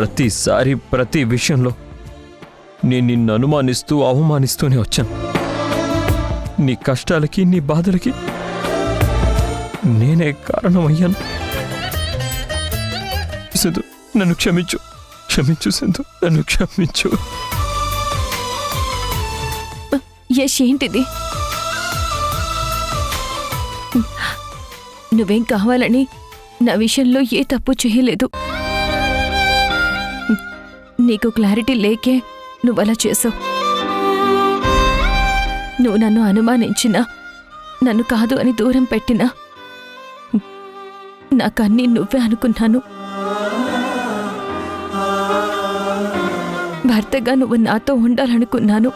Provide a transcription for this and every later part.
ప్రతిసారి ప్రతి విషయంలో నేను నిన్ను అనుమానిస్తూ అవమానిస్తూనే వచ్చాను. నీ కష్టాలకి నీ బాధలకి నేనే కారణమయ్యాను. సింధు, నన్ను క్షమించు. క్షమించు సింధు, నన్ను క్షమించు. యష్, ఏంటిది? నువ్వేం కావాలని నా విషయంలో ఏ తప్పు చేయలేదు. నీకు క్లారిటీ లేకే నువ్వలా చేసావు. నువ్వు నన్ను అనుమానించినా, నన్ను కాదు అని దూరం పెట్టినా నాకన్నీ నువ్వే అనుకున్నాను. భర్తగా నువ్వు నాతో ఉండాలనుకున్నాను.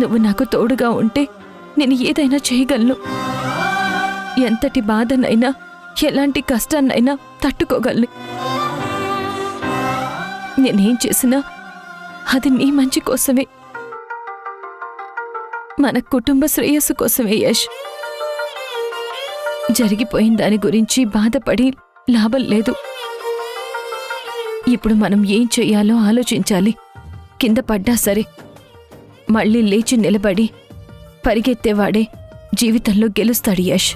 నువ్వు నాకు తోడుగా ఉంటే నేను ఏదైనా చేయగలను. ఎంతటి బాధనైనా, ఎలాంటి కష్టాన్నైనా తట్టుకోగలను. నేనేం చేసినా అది నీ మంచి కోసమే, మన కుటుంబ శ్రేయస్సు కోసమే యష్. జరిగిపోయిన దాని గురించి బాధపడి లాభం లేదు. ఇప్పుడు మనం ఏం చెయ్యాలో ఆలోచించాలి. కింద పడ్డా సరే మళ్ళీ లేచి నిలబడి పరిగెత్తేవాడే జీవితంలో గెలుస్తాడు యష్.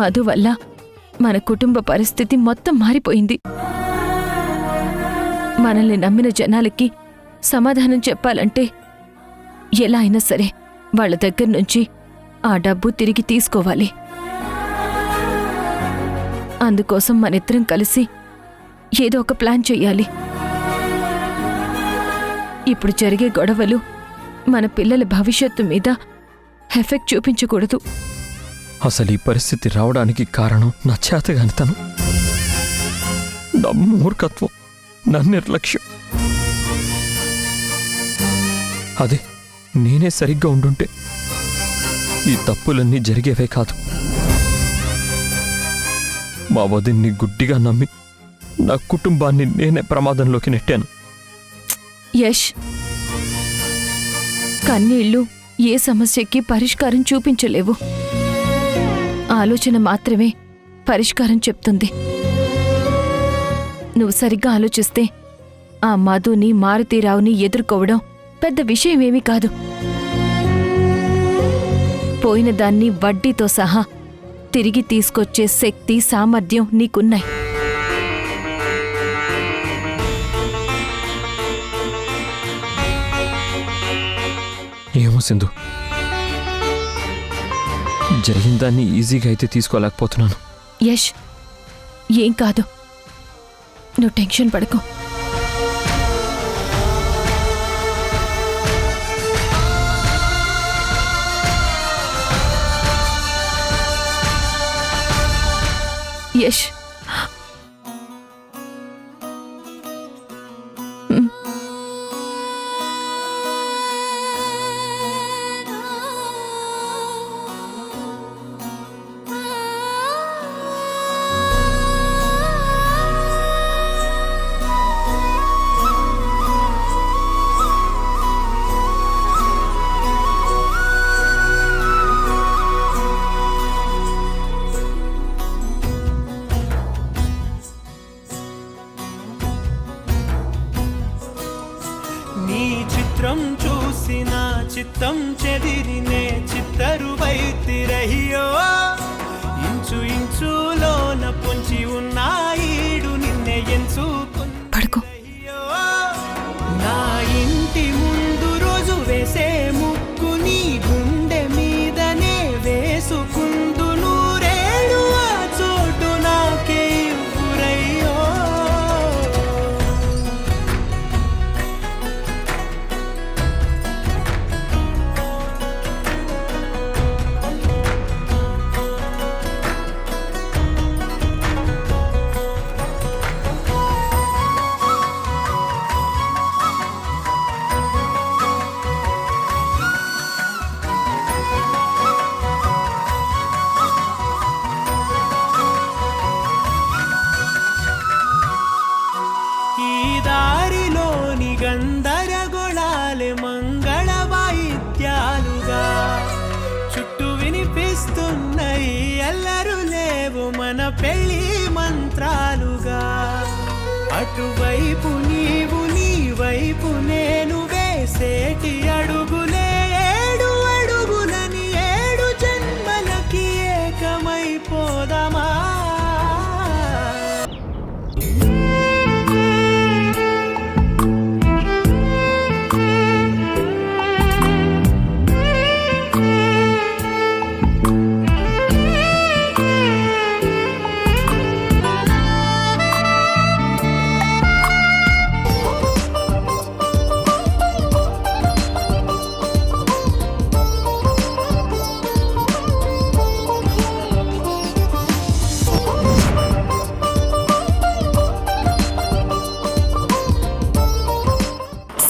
మధు వల్ల మన కుటుంబ పరిస్థితి మొత్తం మారిపోయింది. మనల్ని నమ్మిన జనాలకి సమాధానం చెప్పాలంటే ఎలా అయినా సరే వాళ్ళ దగ్గర నుంచి ఆ డబ్బు తిరిగి తీసుకోవాలి. అందుకోసం మనిద్దరం కలిసి ఏదో ఒక ప్లాన్ చెయ్యాలి. ఇప్పుడు జరిగే గొడవలు మన పిల్లల భవిష్యత్తు మీద ఎఫెక్ట్ చూపించకూడదు. అసలు ఈ పరిస్థితి రావడానికి కారణం నా చేతగానితనం, నా మూర్ఖత్వం, నా నిర్లక్ష్యం. అదే నేనే సరిగ్గా ఉండుంటే ఈ తప్పులన్నీ జరిగేవే కాదు. మా వదిన్ని గుడ్డిగా నమ్మి నా కుటుంబాన్ని నేనే ప్రమాదంలోకి నెట్టాను. యష్, కన్నీళ్లు ఏ సమస్యకి పరిష్కారం చూపించలేవు. ఆలోచన మాత్రమే పరిష్కారం చెప్తుంది. నువ్వు సరిగ్గా ఆలోచిస్తే ఆ మధుని, మారుతీరావుని ఎదుర్కోవడం పెద్ద విషయమేమీ కాదు. పోయిన దాన్ని వడ్డీతో సహా తిరిగి తీసుకొచ్చే శక్తి, సామర్థ్యం నీకున్నాయి. ఏమో సింధు, జరిగిన దాన్ని ఈజీగా అయితే తీసుకోలేకపోతున్నాను. యష్, ఏం కాదు, నువ్వు టెన్షన్ పడకు. యష్, చూసిన చిత్తం చెదిరినే చిత్తరువైతిరహియో, ఇంచు ఇంచులోన పొంచి ఉన్న ఈడు నిన్నే ఎంచుకున్నయ్యో. నా ఇంటి ముందు రోజు వేసే ముక్కు నీ గుండె మీదనే వేసుకుందు నూరేడు ఆ చోటు నాకే ఇవ్వురయ్యో.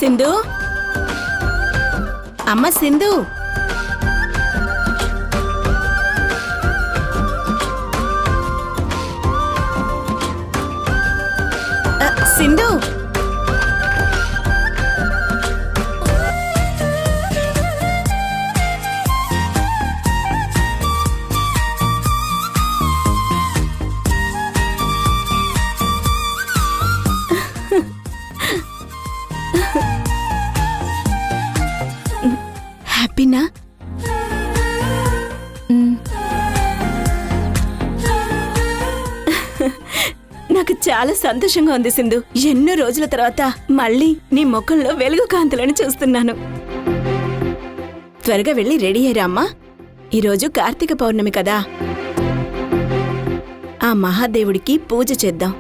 సింధు, అమ్మ సింధు, సింధు, హ్యాపీనా? నాకు చాలా సంతోషంగా ఉంది సింధు. ఎన్నో రోజుల తర్వాత మళ్ళీ నీ ముఖంలో వెలుగు కాంతులను చూస్తున్నాను. త్వరగా వెళ్ళి రెడీ అయ్యారా అమ్మా? ఈరోజు కార్తీక పౌర్ణమి కదా, ఆ మహాదేవుడికి పూజ చేద్దాం.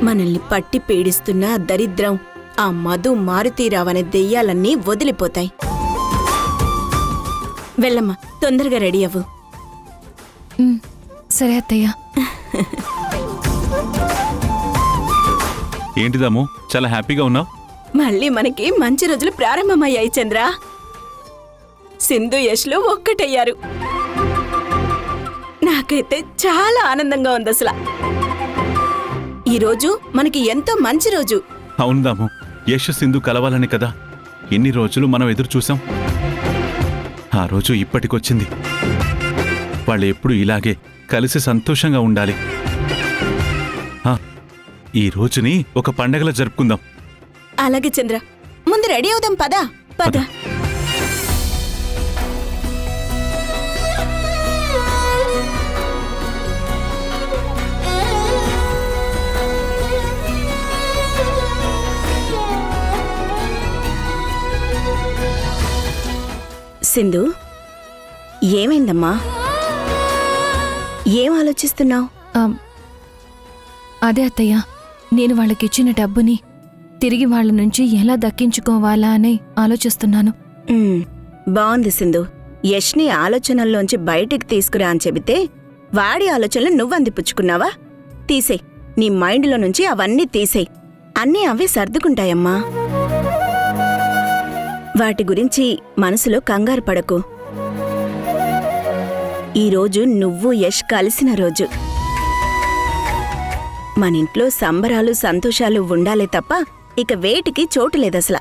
మనల్ని పట్టి పీడిస్తున్న ఆ దరిద్రం, ఆ మధు మారుతీరావనే దెయ్యాలన్నీ వదిలిపోతాయి. వెళ్ళమ్మా, తొందరగా రెడీ అవ్వు. సరే అత్తయ్య. ఏంటిదాము చాలా హ్యాపీగా ఉన్నావు? మళ్ళీ మనకి మంచి రోజులు ప్రారంభమయ్యాయి చంద్ర. సింధు యష్లు ఒక్కటయ్యారు. నాకైతే చాలా ఆనందంగా ఉంది అసలు. ఈరోజు మనకి ఎంతో మంచి రోజు. అవునుదాము, యశ్ సింధు కలవాలని కదా ఎన్ని రోజులు మనం ఎదురు చూసాం. ఆ రోజు ఇప్పటికొచ్చింది. వాళ్ళు ఎప్పుడు ఇలాగే కలిసి సంతోషంగా ఉండాలి. ఈ రోజుని ఒక పండగలా జరుపుకుందాం. అలాగే చంద్ర, ముందు రెడీ అవుదాం. పద పద. సింధు, ఏమైందమ్మా? ఏం ఆలోచిస్తున్నావు? అదే అత్తయ్య, నేను వాళ్ళకిచ్చిన డబ్బుని తిరిగి వాళ్ళ నుంచి ఎలా దక్కించుకోవాలా అని ఆలోచిస్తున్నాను. బాగుంది సింధు. యష్ని ఆలోచనల్లోంచి బయటికి తీసుకురా అని చెబితే వాడి ఆలోచనలు నువ్వందిపుచ్చుకున్నావా? తీసేయ్, నీ మైండ్లో నుంచి అవన్నీ తీసేయ్. అన్నీ అవే సర్దుకుంటాయమ్మా. వాటి గురించి మనసులో కంగారు పడకు. ఈరోజు నువ్వు యష్ కలిసిన రోజు. మనింట్లో సంబరాలు సంతోషాలు ఉండాలే తప్ప ఇక వేటికి చోటు లేదసలా.